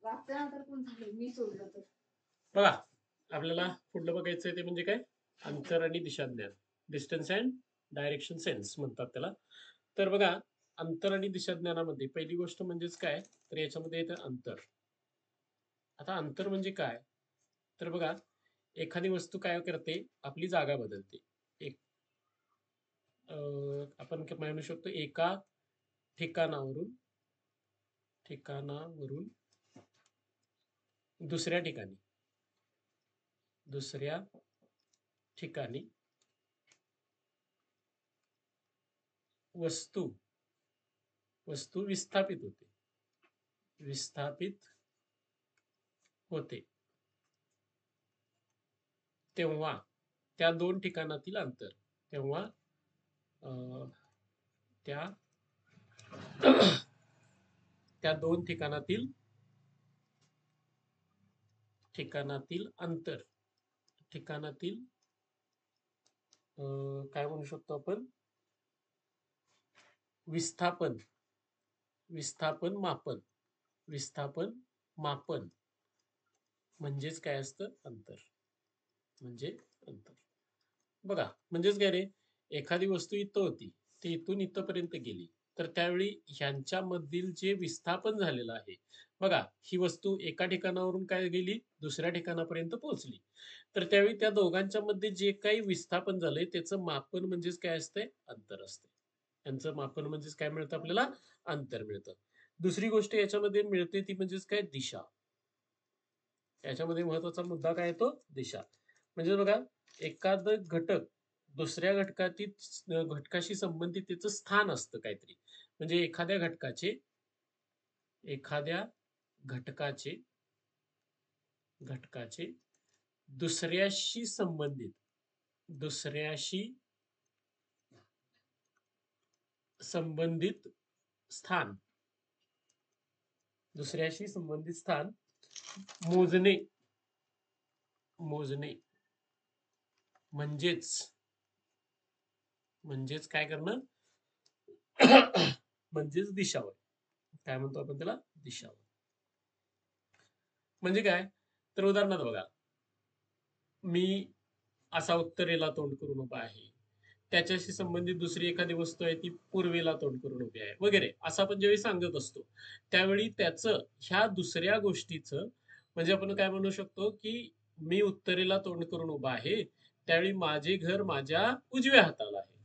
वाचल्यानंतर पण झालं मी सोडलं तर. बघा, आपल्याला पुढलं बघायचं ते म्हणजे काय, अंतर आणि दिशाज्ञान, डिस्टन्स अँड डायरेक्शन सेन्स म्हणतात त्याला. तर बघा, अंतर आणि दिशाज्ञानामध्ये पहिली गोष्ट म्हणजेच काय, तर याच्यामध्ये येतं अंतर. आता अंतर म्हणजे काय, तर बघा, एखादी वस्तू काय करते, आपली जागा बदलते. एक आपण म्हणू शकतो एका ठिकाणावरून ठिकाणावरून दुसऱ्या ठिकाणी दुसऱ्या ठिकाणी वस्तू वस्तू विस्थापित होते विस्थापित होते तेव्हा त्या दोन ठिकाणातील अंतर, तेव्हा त्या त्या दोन ठिकाणातील अंतर, ठिकाणातील काय म्हणू शकतो आपण, विस्थापन विस्थापन मापन विस्थापन मापन म्हणजेच काय असतं, अंतर. म्हणजे अंतर. बघा, म्हणजेच काय रे, एखादी वस्तू इथं होती, ती इथून इथपर्यंत गेली, तर त्यावेळी ह्यांच्यामधील जे विस्थापन झालेलं आहे, बघा, ही वस्तू एका ठिकाणावरून काय गेली, दुसऱ्या ठिकाणापर्यंत पोहोचली, तर त्यावेळी त्या दोघांच्या मध्ये जे काही विस्थापन झालंय त्याचं मापन म्हणजेच काय असतंय, अंतर असते. यांचं मापन म्हणजेच काय मिळतं आपल्याला, अंतर मिळतं. दुसरी गोष्ट याच्यामध्ये मिळते ती म्हणजेच काय, दिशा. याच्यामध्ये महत्वाचा मुद्दा काय येतो, दिशा. म्हणजे बघा, एखादं घटक दुसऱ्या घटकाशी संबंधित त्याचं स्थान असतं काहीतरी. म्हणजे एखाद्या घटकाचे दुसऱ्याशी संबंधित स्थान दुसऱ्याशी संबंधित स्थान मोजणे म्हणजेच काय करणं, म्हणजेच दिशावर. काय म्हणतो आपण त्याला, दिशावर. म्हणजे काय, तर उदाहरणार्थ बघा, मी असा उत्तरेला तोंड करून उभा आहे, त्याच्याशी संबंधित दुसरी एखादी वस्तू आहे ती पूर्वेला तोंड करून उभी आहे वगैरे, असं आपण ज्यावेळी सांगत असतो त्यावेळी त्याचं ह्या दुसऱ्या गोष्टीचं म्हणजे आपण काय म्हणू शकतो की, मी उत्तरेला तोंड करून उभा आहे, त्यावेळी माझे घर माझ्या उजव्या हाताला आहे,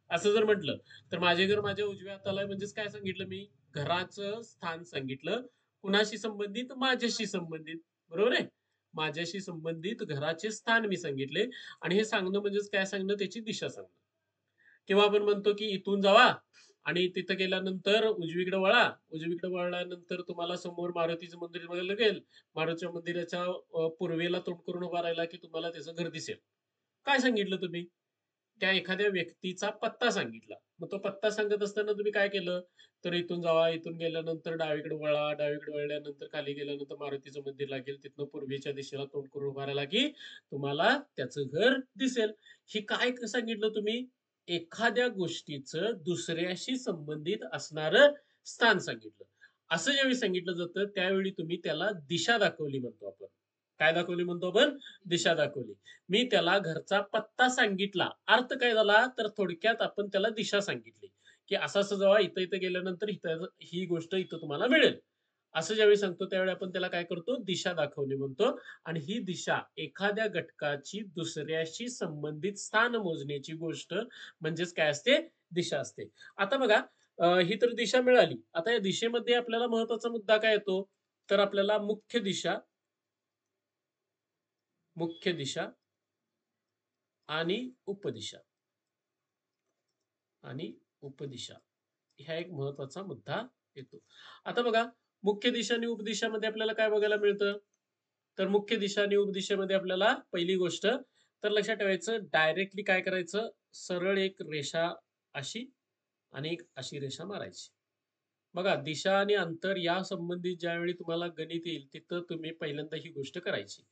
असं जर म्हटलं तर माझे घर माझ्या उजव्या हाताला आहे म्हणजेच काय सांगितलं मी, घराचं स्थान सांगितलं. कुणाशी संबंधित, माझ्याशी संबंधित, बरोबर आहे, माझ्याशी संबंधित घराचे स्थान मी सांगितले. आणि हे सांगणं म्हणजेच काय सांगणं, त्याची दिशा सांगणं. किंवा आपण म्हणतो की इथून जावा आणि तिथं गेल्यानंतर उजवीकडे वळल्यानंतर तुम्हाला समोर मारुतीचं मंदिर बघायला लागेल. मारुतीच्या मंदिराच्या पूर्वेला तोंड करून उभा राहिला की तुम्हाला त्याचं घर दिसेल. काय सांगितलं तुम्ही, त्या एखाद्या व्यक्तीचा पत्ता सांगितला. मग तो पत्ता सांगत असताना तुम्ही काय केलं, तर इथून जावा, इथून गेल्यानंतर डावीकडे वळल्यानंतर खाली गेल्यानंतर मारुतीचं मंदिर लागेल, तिथनं पूर्वेच्या दिशेला तोंड करून उभा राहिला की तुम्हाला त्याचं घर दिसेल. हे काय सांगितलं तुम्ही, एखाद्या गोष्टीचं दुसऱ्याशी संबंधित असणारं स्थान सांगितलं. असं ज्यावेळी सांगितलं जातं त्यावेळी तुम्ही त्याला दिशा दाखवली म्हणतो आपण. काय दाखवली म्हणतो आपण, दिशा दाखवली. मी त्याला घरचा पत्ता सांगितला, अर्थ काय झाला, तर थोडक्यात आपण त्याला दिशा सांगितली की असं असं जावा, इथं इथं गेल्यानंतर ही गोष्ट इथं तुम्हाला मिळेल. असं ज्यावेळी सांगतो त्यावेळी आपण त्याला काय करतो, दिशा दाखवणे म्हणतो. आणि ही दिशा एखाद्या घटकाची दुसऱ्याशी संबंधित स्थान मोजण्याची गोष्ट म्हणजेच काय असते, दिशा असते. आता बघा, ही तर दिशा मिळाली. आता या दिशेमध्ये आपल्याला महत्वाचा मुद्दा काय येतो, तर आपल्याला मुख्य दिशा आणि उपदिशा ह्या एक महत्वाचा मुद्दा येतो. आता बघा, मुख्य दिशा आणि उपदिशामध्ये आपल्याला काय बघायला मिळतं, तर मुख्य दिशा आणि उपदिशेमध्ये आपल्याला पहिली गोष्ट तर लक्षात ठेवायचं, डायरेक्टली काय करायचं, सरळ एक रेषा अशी आणि एक अशी रेषा मारायची. बघा, दिशा आणि अंतर या संबंधित ज्यावेळी तुम्हाला गणित येईल तिथं तुम्ही पहिल्यांदा ही गोष्ट करायची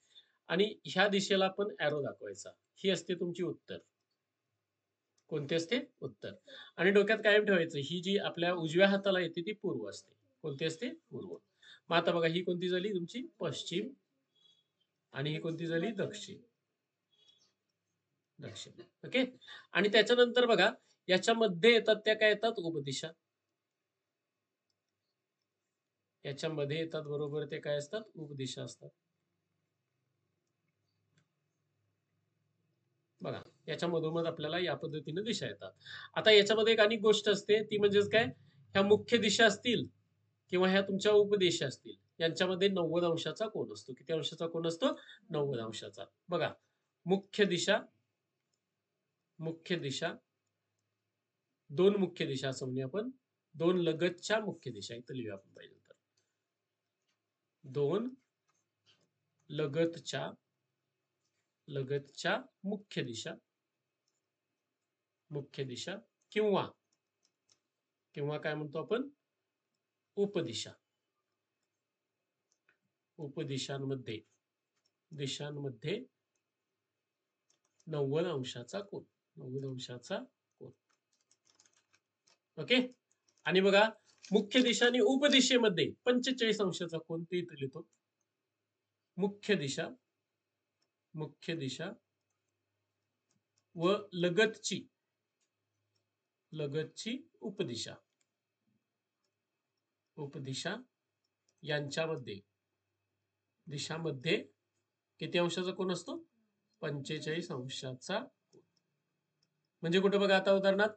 आणि ह्या दिशेला पण एरो दाखवायचा. ही असते तुमची उत्तर. कोणते असते, उत्तर. आणि डोक्यात कायम ठेवायचं, ही जी आपल्या उजव्या हाताला येते ती पूर्व असते. कोणती असते, पूर्व. मग आता बघा ही कोणती झाली तुमची पश्चिम आणि ही कोणती झाली दक्षिण. दक्षिण. ओके. आणि त्याच्यानंतर बघा याच्यामध्ये येतात त्या काय येतात उपदिशा. याच्यामध्ये येतात बरोबर ते काय असतात उपदिशा असतात. बघा याच्या मधोमध आपल्याला या पद्धतीने दिशा येतात. आता याच्यामध्ये एक अनेक गोष्ट असते ती म्हणजेच काय ह्या मुख्य दिशा असतील किंवा ह्या तुमच्या उपदिशा असतील यांच्यामध्ये 90 अंशाचा कोन असतो. किती अंशाचा कोन असतो 90 अंशाचा. बघा मुख्य दिशा दोन मुख्य दिशा असं म्हणूया आपण. दोन लगतच्या मुख्य दिशा इथं लिहूया आपण पाहिजे तर. दोन लगतच्या मुख्य दिशा किंवा काय म्हणतो आपण उपदिशांमध्ये दिशांमध्ये 90 अंशाचा कोन. ओके. आणि बघा मुख्य दिशा आणि उपदिशेमध्ये 45 अंशाचा कोन ते इथे लिहितो. मुख्य दिशा व लगतची उपदिशा यांच्यामध्ये दिशामध्ये किती अंशाचा कोन असतो 45 अंशाचा कोन. म्हणजे कुठे बघा आता उदाहरणार्थ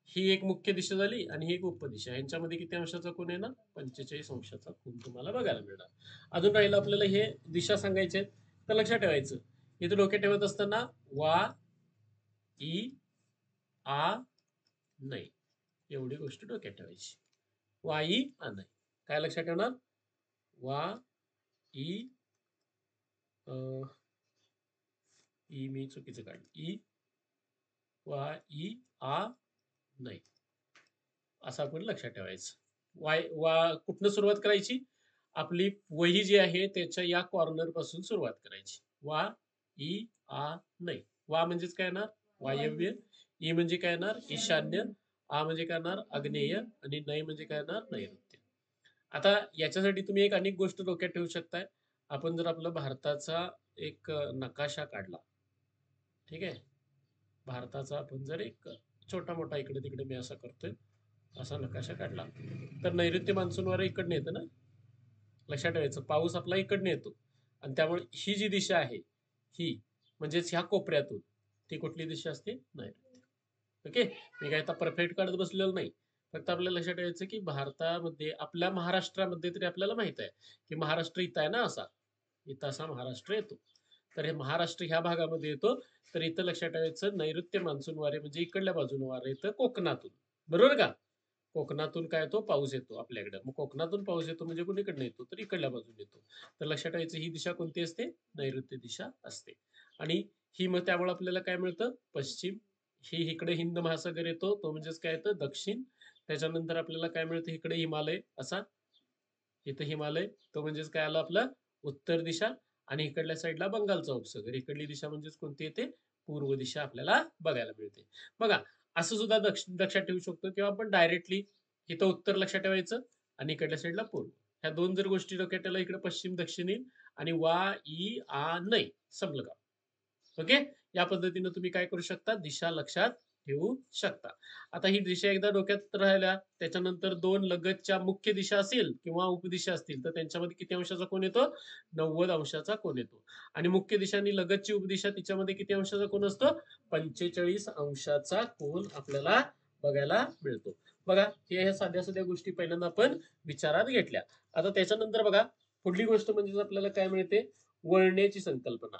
ही एक मुख्य दिशा झाली आणि ही एक उपदिशा यांच्यामध्ये किती अंशाचा कोन आहे ना 45 अंशाचा कोन तुम्हाला बघायला मिळणार. अजून राहिलं आपल्याला हे दिशा सांगायचे तर लक्षात ठेवायचं इथे डोक्यात ठेवत असताना वा ई आ नाही एवढी गोष्ट डोक्यात ठेवायची. वा ई आ नाही काय लक्षात ठेवणार वा ई मी चुकीचं काढलं वा ई आ नाही असं आपण लक्षात ठेवायचं. वा कुठनं सुरुवात करायची आपली वही जी आहे त्याच्या या कॉर्नर पासून सुरुवात करायची. वा ई आ नाही. वा म्हणजेच काय येणार वायव्य. ई म्हणजे काय येणार ईशान्य. आ म्हणजे काय येणार आग्नेय आणि नाही म्हणजे काय येणार नैऋत्य. आता याच्यासाठी तुम्ही एक अनेक गोष्ट डोक्यात ठेवू शकताय. आपण जर आपला भारताचा एक नकाशा काढला ठीक आहे. भारताचा आपण जर एक छोटा मोठा इकडे तिकडे मी असा करतोय असा नकाशा काढला तर नैऋत्य मान्सून वारा इकडनं येतं ना. लक्षात ठेवायचं पाऊस आपला इकडनं येतो आणि त्यामुळे ही जी दिशा आहे ही म्हणजेच ह्या कोपऱ्यातून ती कुठली दिशा असते नैऋत्य. ओके. मी काय आता परफेक्ट काढत बसलेलं नाही. फक्त आपल्याला लक्षात ठेवायचं की भारतामध्ये आपल्या महाराष्ट्रामध्ये तरी आपल्याला माहित आहे की महाराष्ट्र इथं आहे ना असा इथं असा महाराष्ट्र येतो. तर हे महाराष्ट्र ह्या भागामध्ये येतो तर इथं लक्षात ठेवायचं नैऋत्य मान्सून वारे म्हणजे इकडल्या बाजूने वारा येतं कोकणातून. बरोबर का. कोकणातून काय येतो पाऊस येतो आपल्याकडे. मग कोकणातून पाऊस येतो म्हणजे कुणीकडनं येतो तर इकडल्या बाजूने येतो. तर लक्षात ठेवायचं ही दिशा कोणती असते नैऋत्य दिशा असते. आणि ही मग त्यामुळे आपल्याला काय मिळतं पश्चिम. ही इकडे हिंद महासागर येतो तो म्हणजेच काय येतं दक्षिण. त्याच्यानंतर आपल्याला काय मिळतं इकडे हिमालय असा इथं हिमालय तो म्हणजेच काय आलं आपलं उत्तर दिशा. आणि इकडल्या साईडला बंगालचा उपसागर. इकडली दिशा म्हणजेच कोणती येते पूर्व दिशा आपल्याला बघायला मिळते. बघा असं सुद्धा लक्षात ठेवू शकतो किंवा आपण डायरेक्टली इथं उत्तर लक्षात ठेवायचं आणि इकडल्या साईडला पूर्व. ह्या दोन जर गोष्टी डोक्यात ठेवल्या इकडे पश्चिम दक्षिण येईल आणि वा ई आ नाही संपलं का. ओके. या पद्धतीने तुम्ही काय करू शकता दिशा लक्षात ठेवू शकता. आता ही दिशा एकदा डोक्यात राहिल्या त्याच्यानंतर दोन लगतच्या मुख्य दिशा असेल किंवा उपदिशा असतील तर त्यांच्यामध्ये किती अंशाचा कोन येतो 90 अंशाचा कोन येतो. आणि मुख्य दिशा आणि लगतची उपदिशा तिच्यामध्ये किती अंशाचा कोन असतो 45 अंशाचा कोन आपल्याला बघायला मिळतो. बघा हे साध्या साध्या गोष्टी पहिल्यांदा आपण विचारात घेतल्या. आता त्याच्यानंतर बघा पुढली गोष्ट म्हणजे आपल्याला काय मिळते वळण्याची संकल्पना.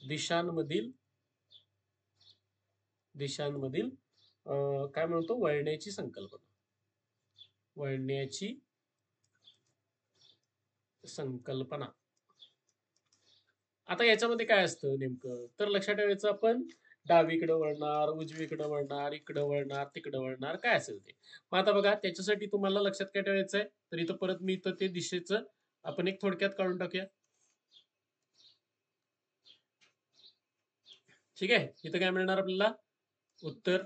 दिशांमधील काय म्हणतो वळण्याची संकल्पना. आता याच्यामध्ये काय असतं नेमकं तर लक्षात ठेवायचं आपण डावीकडे वळणार उजवीकडे वळणार इकडे वळणार तिकडे वळणार काय असेल ते. मग आता बघा त्याच्यासाठी तुम्हाला लक्षात काय ठेवायचंय तर इथं परत मी इथं ते दिशेचं आपण एक थोडक्यात काढून टाकूया. ठीक आहे. इथं काय मिळणार आपल्याला उत्तर.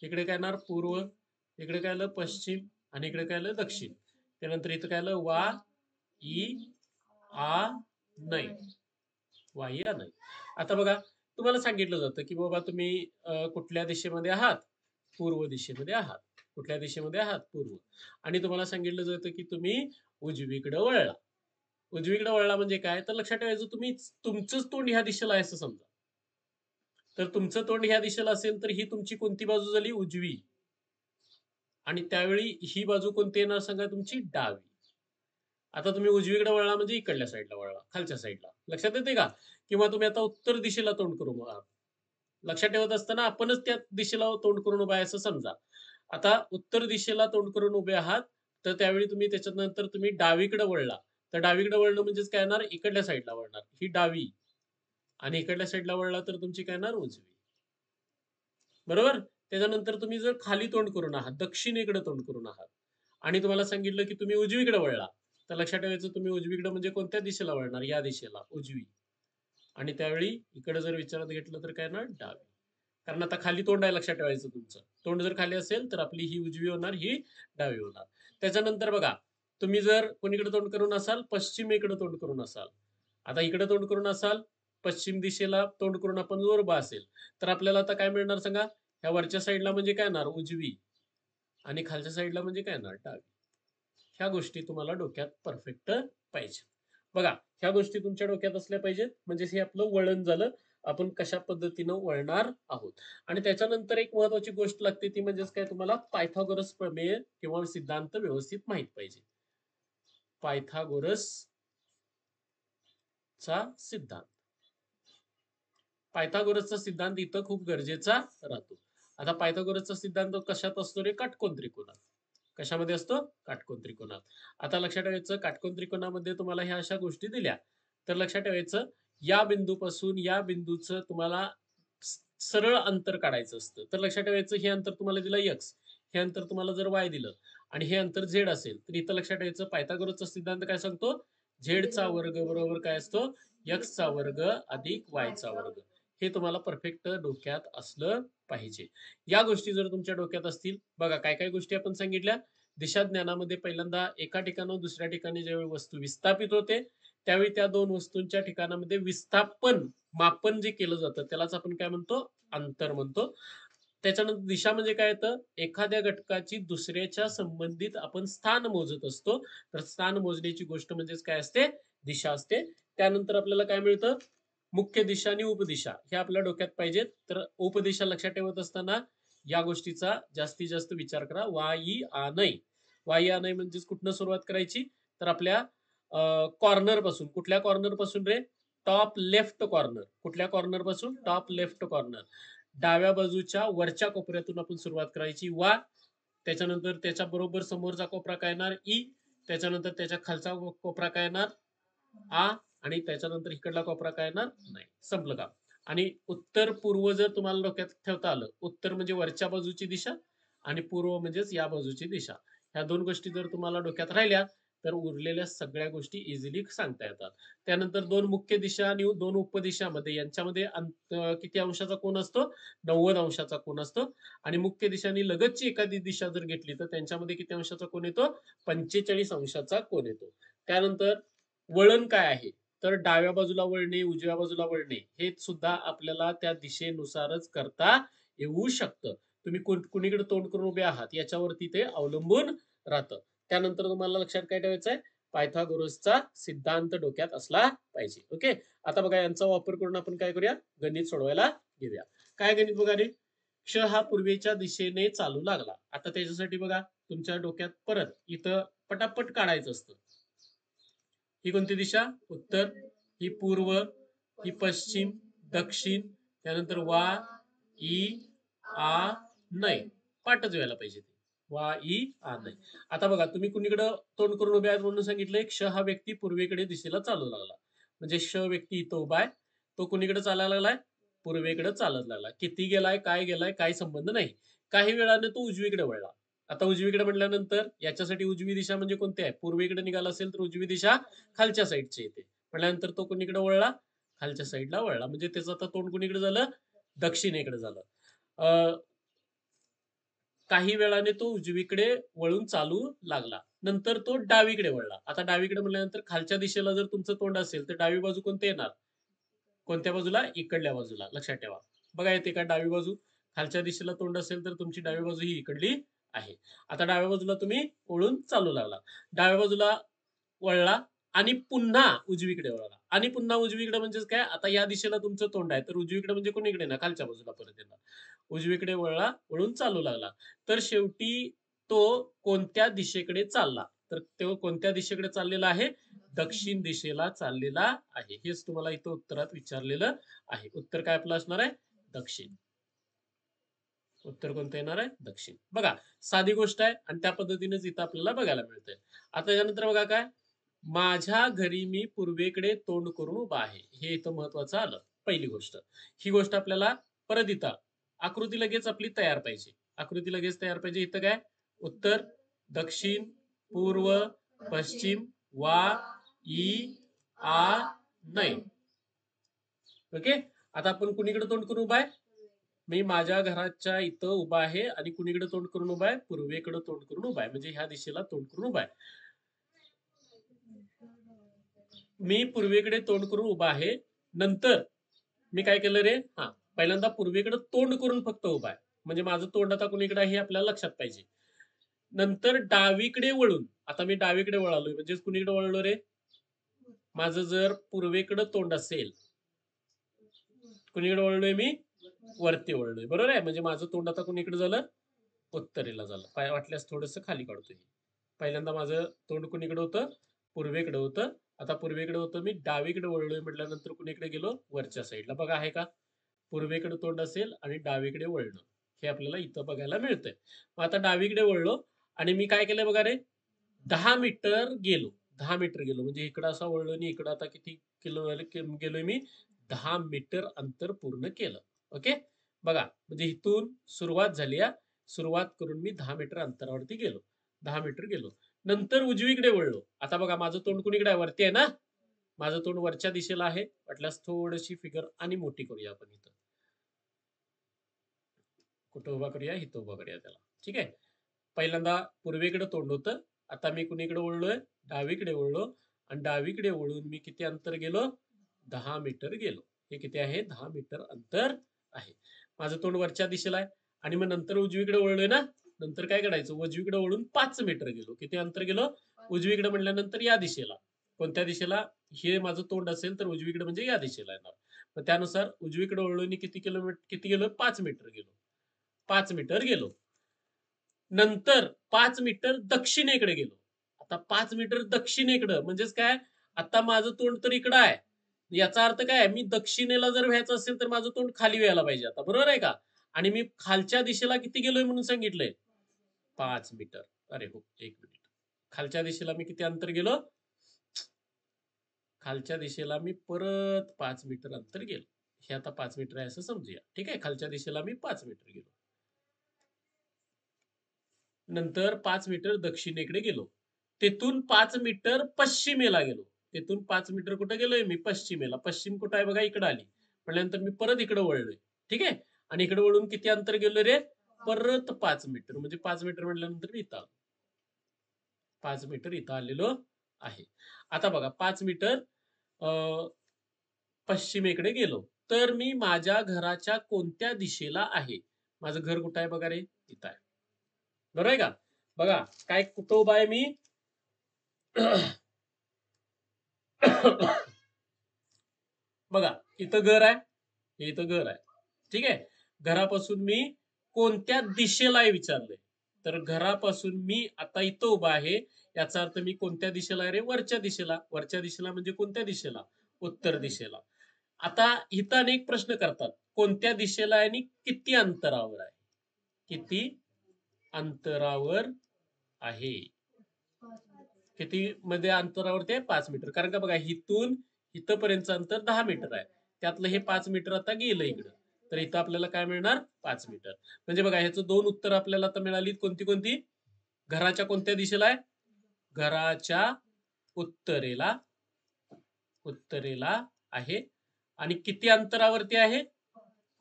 इकडे काय येणार पूर्व. इकडे काय आलं पश्चिम आणि इकडे काय आलं दक्षिण. त्यानंतर इथं काय आलं वा ई आ नाही, वा ई आ नाही. आता बघा तुम्हाला सांगितलं जातं की बाबा तुम्ही कुठल्या दिशेमध्ये आहात, पूर्व दिशेमध्ये आहात. कुठल्या दिशेमध्ये आहात, पूर्व. आणि तुम्हाला सांगितलं जातं की तुम्ही उजवीकडे वळला. उजवीकडे वळला म्हणजे काय, तर लक्षात ठेवायचं तुम्ही तुमचंच तोंड ह्या दिशेला आहे असं समजा. तर तुमचं तोंड ह्या दिशेला असेल तर ही तुमची कोणती बाजू झाली, उजवी. आणि त्यावेळी ही बाजू कोणती येणार सांगा, तुमची डावी. आता तुम्ही उजवीकडे वळला म्हणजे इकडल्या साईडला वळला, खालच्या साईडला. लक्षात येते का? किंवा तुम्ही आता उत्तर दिशेला तोंड करून वळा. लक्षात ठेवत असताना आपणच त्या दिशेला तोंड करून उभा आहे असं समजा. आता उत्तर दिशेला तोंड करून उभे आहात, तर त्यावेळी तुम्ही त्याच्यानंतर तुम्ही डावीकडे वळला. तर डावीकडे वळणं म्हणजेच काय येणार, इकडल्या साईडला वळणार, ही डावी. आणि इकडल्या साईडला वळला तर तुमची काय येणार, उजवी. बरोबर? त्याच्यानंतर तुम्ही जर खाली तोंड करून आहात, दक्षिणेकडे तोंड करून आहात आणि तुम्हाला सांगितलं की तुम्ही उजवीकडे वळला, तर लक्षात ठेवायचं तुम्ही उजवीकडे म्हणजे कोणत्या दिशेला वळणार, या दिशेला, उजवी. आणि त्यावेळी इकडे जर विचारात घेतलं तर काय ना, डावी. कारण आता खाली तोंड आहे, लक्षात ठेवायचं तुमचं. तोंड जर खाली असेल तर आपली ही उजवी होणार, ही डावी होणार. त्याच्यानंतर बघा, तुम्ही जर कोणीकडे तोंड करून असाल, पश्चिमेकडे तोंड करून असाल. आता इकडे तोंड करून असाल, पश्चिम दिशेला तोंड करून आपण जर उभा असेल, तर आपल्याला आता काय मिळणार सांगा, ह्या वरच्या साईडला म्हणजे काय येणार, उजवी. आणि खालच्या साईडला म्हणजे काय येणार, डावी. ह्या गोष्टी तुम्हाला डोक्यात परफेक्ट पाहिजे. बघा, ह्या गोष्टी तुमच्या डोक्यात असल्या पाहिजेत, म्हणजे हे आपलं वळण झालं. आपण कशा पद्धतीनं वळणार आहोत. आणि त्याच्यानंतर एक महत्वाची गोष्ट लागते, ती म्हणजेच काय, तुम्हाला पायथागोरस प्रमेय किंवा सिद्धांत व्यवस्थित माहित पाहिजे. पायथागोरस चा सिद्धांत. पायथागोरसचा सिद्धांत इथं खूप गरजेचा राहतो. आता पायथागोरसचा सिद्धांत कशात असतो रे, काटकोन त्रिकोणात. कशामध्ये असतो, काटकोन त्रिकोणात. आता लक्षात ठेवायचं, काटकोन त्रिकोणामध्ये तुम्हाला ह्या अशा गोष्टी दिल्या, तर लक्षात ठेवायचं, या बिंदूपासून या बिंदूचं तुम्हाला सरळ अंतर काढायचं असतं. तर लक्षात ठेवायचं, हे अंतर तुम्हाला दिलं x, हे अंतर तुम्हाला जर y दिलं आणि हे अंतर z असेल, तर इथं लक्षात ठेवायचं, पायथागोरसचा सिद्धांत काय सांगतो, z चा वर्ग बरोबर काय असतो, x चा वर्ग अधिक y चा वर्ग. हे तुम्हाला परफेक्ट डोक्यात असलं पाहिजे. या गोष्टी जर तुमच्या डोक्यात असतील, बघा काय काय गोष्टी आपण सांगितल्या. दिशा ज्ञानामध्ये पहिल्यांदा एका ठिकाणाहून दुसऱ्या ठिकाणी ज्यावेळी वस्तू विस्थापित होते, त्यावेळी त्या दोन वस्तूंच्या ठिकाणामध्ये विस्थापन मापन जे केलं जातं, त्यालाच आपण काय म्हणतो, अंतर म्हणतो. त्याच्यानंतर दिशा म्हणजे काय येतं, एखाद्या घटकाची दुसऱ्याच्या संबंधित आपण स्थान मोजत असतो. तर स्थान मोजण्याची गोष्ट म्हणजेच काय असते, दिशा असते. त्यानंतर आपल्याला काय मिळतं, मुख्य दिशा आणि उपदिशा हे आपल्या डोक्यात पाहिजेत. तर उपदिशा लक्षात ठेवत असताना या गोष्टीचा जास्तीत जास्त विचार करा, वा ई आ नाही. वा ई आ नाही म्हणजेच कुठनं सुरुवात करायची, तर आपल्या कॉर्नर पासून. कुठल्या कॉर्नर पासून रे, टॉप लेफ्ट कॉर्नर. कुठल्या कॉर्नर पासून, टॉप लेफ्ट कॉर्नर. डाव्या बाजूच्या वरच्या कोपऱ्यातून आपण सुरुवात करायची, वा. त्याच्यानंतर त्याच्या बरोबर समोरचा कोपरा काय येणार, ई. त्याच्यानंतर त्याच्या खालचा कोपरा काय येणार, आ. आणि त्याच्यानंतर इकडला कोपरा काय येणार, नाही. संपलं काम. आणि उत्तर पूर्व जर तुम्हाला डोक्यात ठेवता आलं, उत्तर म्हणजे वरच्या बाजूची दिशा आणि पूर्व म्हणजेच या बाजूची दिशा. ह्या दोन गोष्टी जर तुम्हाला डोक्यात राहिल्या, तर उरलेल्या सगळ्या गोष्टी इझिली सांगता येतात. त्यानंतर दोन मुख्य दिशा आणि दोन उपदिशामध्ये यांच्यामध्ये किती अंशाचा कोन असतो, 90 अंशाचा कोन असतो. आणि मुख्य दिशा आणि लगतची एखादी दिशा जर घेतली तर त्यांच्यामध्ये किती अंशाचा कोन येतो, 45 अंशाचा कोन येतो. त्यानंतर वळण काय आहे, तर डाव्या बाजूला वळणे, उजव्या बाजूला वळणे हे सुद्धा आपल्याला त्या दिशेनुसारच करता येऊ शकतं. तुम्ही कुणीकडे तोंड करून उभे आहात याच्यावरती ते अवलंबून राहतं. त्यानंतर तुम्हाला लक्षात काय ठेवायचं आहे, पायथागोरसचा सिद्धांत डोक्यात असला पाहिजे. ओके. आता बघा, यांचा वापर करून आपण काय करूया, गणित सोडवायला घेऊया. काय गणित बघा रे, क्ष हा पूर्वेच्या दिशेने चालू लागला. आता त्याच्यासाठी बघा, तुमच्या डोक्यात परत इथं पटापट काढायचं असतं. ही कोणती दिशा, उत्तर. ही पूर्व, ही पश्चिम, दक्षिण. त्यानंतर वा ई आ नाही. पाठच व्हायला पाहिजे, वा ई आ नाही. आता बघा, तुम्ही कुणीकडे तोंड करून उभे आहेत म्हणून सांगितलंय, क्ष हा व्यक्ती पूर्वेकडे दिशेला चालू लागला. म्हणजे श व्यक्ती इथं उभा आहे, तो कुणीकडे चालायला लागलाय, पूर्वेकडे चालत लागला. किती गेलाय, काय गेलाय, काय संबंध नाही. काही वेळाने तो उजवीकडे वळला. आता उजवीकडे म्हटल्यानंतर याच्यासाठी उजवी दिशा म्हणजे कोणती आहे, पूर्वेकडे निघाला असेल तर उजवी दिशा खालच्या साईडची येते. म्हटल्यानंतर तो कोणीकडे वळला, खालच्या साईडला वळला. म्हणजे त्याचं आता तोंड कोणीकडे झालं, दक्षिणेकडे झालं. काही वेळाने तो उजवीकडे वळून चालू लागला. नंतर तो डावीकडे वळला. आता डावीकडे म्हणल्यानंतर खालच्या दिशेला जर तुमचं तोंड असेल तर डावी बाजू कोणती येणार? कोणत्या बाजूला? इकडल्या बाजूला. लक्षात ठेवा. बघा येते का डावी बाजू? खालच्या दिशेला तोंड असेल तर तुमची डावी बाजू ही इकडली आहे. आता डाव्या बाजूला तुम्ही वळून चालू लागला. डाव्या बाजूला वळला आणि पुन्हा उजवीकडे वळला आणि पुन्हा उजवीकडे म्हणजेच काय? आता या दिशेला तुमचं तोंड आहे तर उजवीकडे म्हणजे कोणीकडे ना खालच्या बाजूला परत येणार. उजवीकडे वळला, वळून चालू लागला. तर शेवटी तो कोणत्या दिशेकडे चालला? तर तो कोणत्या दिशेकडे चाललेला आहे? दक्षिण दिशेला चाललेला आहे. हेच तुम्हाला इथं उत्तरात विचारलेलं आहे. उत्तर काय आपलं असणार आहे? दक्षिण. उत्तर कोणतं येणार आहे? दक्षिण. बघा साधी गोष्ट आहे आणि त्या पद्धतीनेच इथं आपल्याला बघायला मिळतंय. आता यानंतर बघा काय? माझ्या घरी मी पूर्वेकडे तोंड करून उभा आहे. हे इथं महत्वाचं आलं. पहिली गोष्ट. ही गोष्ट आपल्याला परत इथं आकृती लगेच आपली तयार पाहिजे. आकृती लगेच तयार पाहिजे. इथं काय? उत्तर, दक्षिण, पूर्व, पश्चिम, वा, ई, आ, नाही. ओके. आता आपण कुणीकडे तोंड करून उभा आहे? मी माझ्या घराच्या इथं उभा आहे आणि कुणीकडे तोंड करून उभा आहे? पूर्वेकडे तोंड करून उभा आहे. म्हणजे ह्या दिशेला तोंड करून उभा आहे. मी पूर्वेकडे तोंड करून उभा आहे. नंतर मी काय केलं रे? पहिल्यांदा पूर्वेकडे तोंड करून फक्त उभा आहे. म्हणजे माझं तोंड आता कुणीकडे आहे हे आपल्याला लक्षात पाहिजे. नंतर डावीकडे वळून, आता मी डावीकडे वळालोय म्हणजे कुणीकडे वळलो रे? माझं जर पूर्वेकडे तोंड असेल, कुणीकडे वळलोय मी? वरती वळलोय. बरोबर आहे? म्हणजे माझं तोंड आता कुणीकडे झालं? उत्तरेला झालं. वाटल्यास थोडंसं खाली काढतोय. पहिल्यांदा माझं तोंड कुणीकडे होतं? पूर्वेकडे होतं. आता पूर्वेकडे होतं मी डावीकडे वळलोय म्हटल्यानंतर कुणीकडे गेलो? वरच्या साईडला. बघा आहे का? पूर्वेकडे तोंड असेल आणि डावीकडे वळणं. हे आपल्याला इथं बघायला मिळतंय. मग आता डावीकडे वळलो आणि मी काय केलंय बघा रे? 10 मीटर गेलो. 10 मीटर गेलो. म्हणजे इकडं असा वळलो आणि इकडं आता किती गेलोय मी? 10 मीटर अंतर पूर्ण केलं. ओके? बघा म्हणजे इथून सुरुवात झाली आहे. सुरुवात करून मी 10 मीटर अंतरावरती गेलो. 10 मीटर गेलो. नंतर उजवीकडे वळलो. आता बघा माझं तोंड कुणीकडे आहे? वरती आहे ना? माझं तोंड वरच्या दिशेला आहे. वाटल्यास थोडीशी फिगर आणि मोठी करूया आपण इथं. कुठं उभा करूया? इथं उभा करूया त्याला. ठीक आहे? पहिल्यांदा पूर्वेकडे तोंड होतं. आता मी कुणीकडे वळलोय? डावीकडे वळलो आणि डावीकडे वळून मी किती अंतर गेलो? 10 मीटर गेलो. हे किती आहे? 10 मीटर अंतर आहे. माझं तोंड वरच्या दिशेला आहे आणि मग नंतर उजवीकडे वळलोय ना? नंतर काय करायचं? उजवीकडे वळून 5 मीटर गेलो. किती अंतर गेलो? उजवीकडे म्हटल्यानंतर या दिशेला. कोणत्या दिशेला? हे माझं तोंड असेल तर उजवीकडे म्हणजे या दिशेला येणार. मग त्यानुसार उजवीकडे वळलो आणि किती गेलो? 5 मीटर गेलो. 5 मीटर गेलो. नंतर 5 मीटर दक्षिणेकडे गेलो. आता 5 मीटर दक्षिणेकडे म्हणजेच काय? आता माझं तोंड तर इकडं आहे. याचा अर्थ काय? मी दक्षिणेला जर व्हायचं असेल तर माझं तोंड खाली व्हायला पाहिजे आता. बरोबर आहे का? आणि मी खालच्या दिशेला किती गेलोय म्हणून सांगितलंय? 5 मीटर. अरे हो, 1 मिनिट. खालच्या दिशेला मी किती अंतर गेलो? खालच्या दिशेला मी परत 5 मीटर अंतर गेलो. हे आता 5 मीटर आहे असं समजूया. ठीक आहे? खालच्या दिशेला मी 5 मीटर गेलो. नंतर 5 मीटर दक्षिणेकडे गेलो. तिथून 5 मीटर पश्चिमेला गेलो. तिथून 5 मीटर कुठे गेलोय मी? पश्चिमेला. पश्चिम कुठं आहे बघा? इकडे आली. म्हटल्यानंतर मी परत इकडे वळलोय. ठीक आहे? आणि इकडे वळून किती अंतर गेलो रे? परत 5 मीटर. म्हणजे 5 मीटर म्हटल्यानंतर मी इथं आलो. 5 मीटर इथं आलेलो आहे. आता बघा 5 मीटर पश्चिमेकडे गेलो. तर मी माझ्या घराच्या कोणत्या दिशेला आहे? माझं घर कुठं आहे बघा रे? इथं आहे. बरोबर आहे का? बघा काय कुठं उभा आहे मी? बघा इथं घर आहे. इथं घर आहे. ठीक आहे? घरापासून मी कोणत्या दिशेला आहे विचारलंय. तर घरापासून मी आता इथं उभा आहे. याचा अर्थ मी कोणत्या दिशेला आहे रे? वरच्या दिशेला. वरच्या दिशेला म्हणजे कोणत्या दिशेला? उत्तर दिशेला. आता इथं अनेक प्रश्न करतात. कोणत्या दिशेला आहे आणि किती अंतरावर आहे? किती अंतरावर आहे? किती मध्ये अंतरावरती आहे? 5 मीटर. कारण का बघा इथून इथपर्यंतचं अंतर 10 मीटर आहे. त्यातलं हे 5 मीटर आता गेलं इकडं. तर इथं आपल्याला काय मिळणार? 5 मीटर. म्हणजे बघा ह्याचं 2 उत्तर आपल्याला आता मिळाली. कोणती कोणती? घराच्या कोणत्या दिशेला आहे? घराच्या उत्तरेला उत्तरेला आहे. आणि किती अंतरावरती आहे?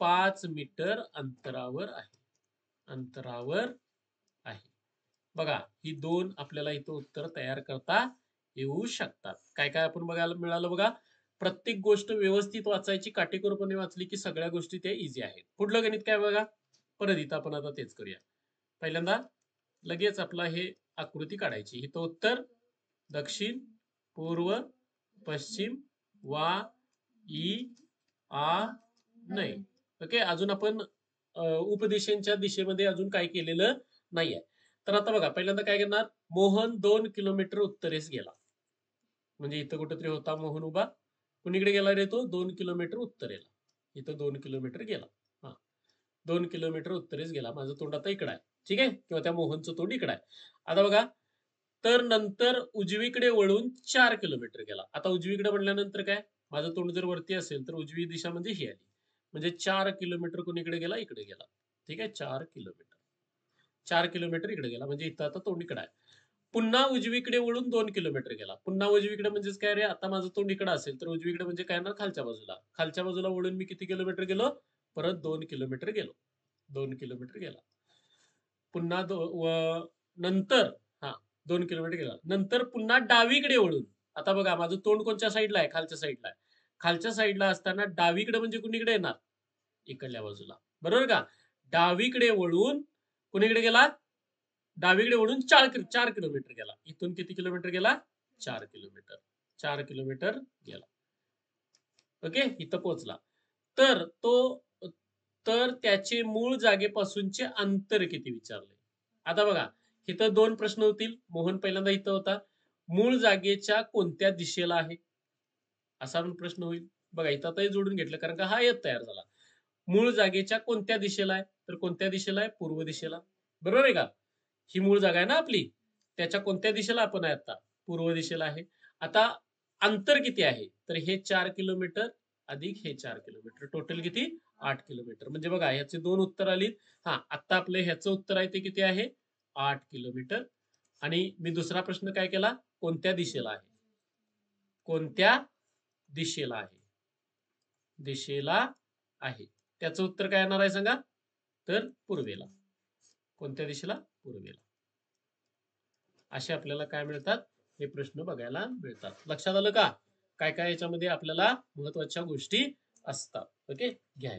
5 मीटर अंतरावर आहे. अंतरावर बघा ही दोन आपल्याला इथं उत्तर तयार करता येऊ शकतात. काय काय आपण बघायला मिळालं बघा. प्रत्येक गोष्ट व्यवस्थित वाचायची, काटेकोरपणे वाचली की सगळ्या गोष्टी त्या इझी आहेत. पुढलं गणित काय बघा. परत इथं आपण आता तेच करूया. पहिल्यांदा लगेच आपला हे आकृती काढायची. इथं उत्तर दक्षिण, पूर्व, पश्चिम, वा, ई, आ, नाही. ओके. अजून आपण उपदिशांच्या दिशेमध्ये अजून काय केलेलं नाहीये. तर आता बघा पहिल्यांदा काय करणार. मोहन 2 किलोमीटर उत्तरेस गेला. म्हणजे इथं कुठेतरी होता मोहन उभा. कुणीकडे गेला रे तो. 2 किलोमीटर उत्तरेला. इथं 2 किलोमीटर गेला. हा 2 किलोमीटर उत्तरेस गेला. माझं तोंड आता इकडं आहे. ठीक आहे. किंवा त्या मोहनचं तोंड इकडं आहे. आता बघा. तर नंतर उजवीकडे वळून 4 किलोमीटर गेला. आता उजवीकडे म्हणल्यानंतर काय. माझं तोंड जर वरती असेल तर उजवी दिशा म्हणजे ही आली. म्हणजे 4 किलोमीटर कुणीकडे गेला. इकडे गेला. ठीक आहे. 4 किलोमीटर. 4 किलोमीटर इकडे गेला. म्हणजे इथं आता तोंड इकडे आहे. पुन्हा उजवीकडे वळून 2 किलोमीटर गेला. पुन्हा उजवीकडे म्हणजेच काय रे. आता माझं तोंड इकडे असेल तर उजवीकडे म्हणजे काय येणार. खालच्या बाजूला. खालच्या बाजूला वळून मी किती किलोमीटर गेलो. परत 2 किलोमीटर गेलो. 2 किलोमीटर गेला. पुन्हा नंतर 2 किलोमीटर गेला. नंतर पुन्हा डावीकडे वळून. आता बघा माझं तोंड कोणत्या साईडला आहे. खालच्या साईडला आहे. खालच्या साईडला असताना डावीकडे म्हणजे कुणीकडे येणार. इकडल्या बाजूला. बरोबर का. डावीकडे वळून कुणीकडे गेला. डावीकडे वळून 4 किलोमीटर गेला. इथून किती किलोमीटर गेला. 4 किलोमीटर. 4 किलोमीटर गेला. ओके. इथं पोहोचला. तर त्याचे मूळ जागेपासूनचे अंतर किती विचारले. आता बघा इथं 2 प्रश्न होतील. मोहन पहिल्यांदा इथं होता. मूळ जागेच्या कोणत्या दिशेला आहे. असा पण प्रश्न होईल. बघा इथं आता जोडून घेतलं कारण का हा येत तयार झाला. मूळ जागेच्या कोणत्या दिशेला आहे. तर कोणत्या दिशेला आहे. पूर्व दिशेला. बरोबर आहे का. ही मूळ जागा आहे ना आपली. त्याच्या कोणत्या दिशेला आपण आहे आता. पूर्व दिशेला आहे. आता अंतर किती आहे. तर हे 4 किलोमीटर अधिक हे 4 किलोमीटर. टोटल किती 8 किलोमीटर. म्हणजे बघा ह्याचे 2 उत्तर आली. आता आपलं ह्याचं उत्तर आहे ते किती आहे. 8 किलोमीटर. आणि मी दुसरा प्रश्न काय केला. कोणत्या दिशेला आहे. कोणत्या दिशेला आहे. दिशेला आहे. त्याचं उत्तर काय येणार आहे सांगा. तर पूर्वेला. कोणत्या दिशेला. पूर्वेला. असे आपल्याला काय मिळतात. हे प्रश्न बघायला मिळतात. लक्षात आलं का. काय काय याच्यामध्ये आपल्याला महत्वाच्या गोष्टी असतात. ओके घ्या.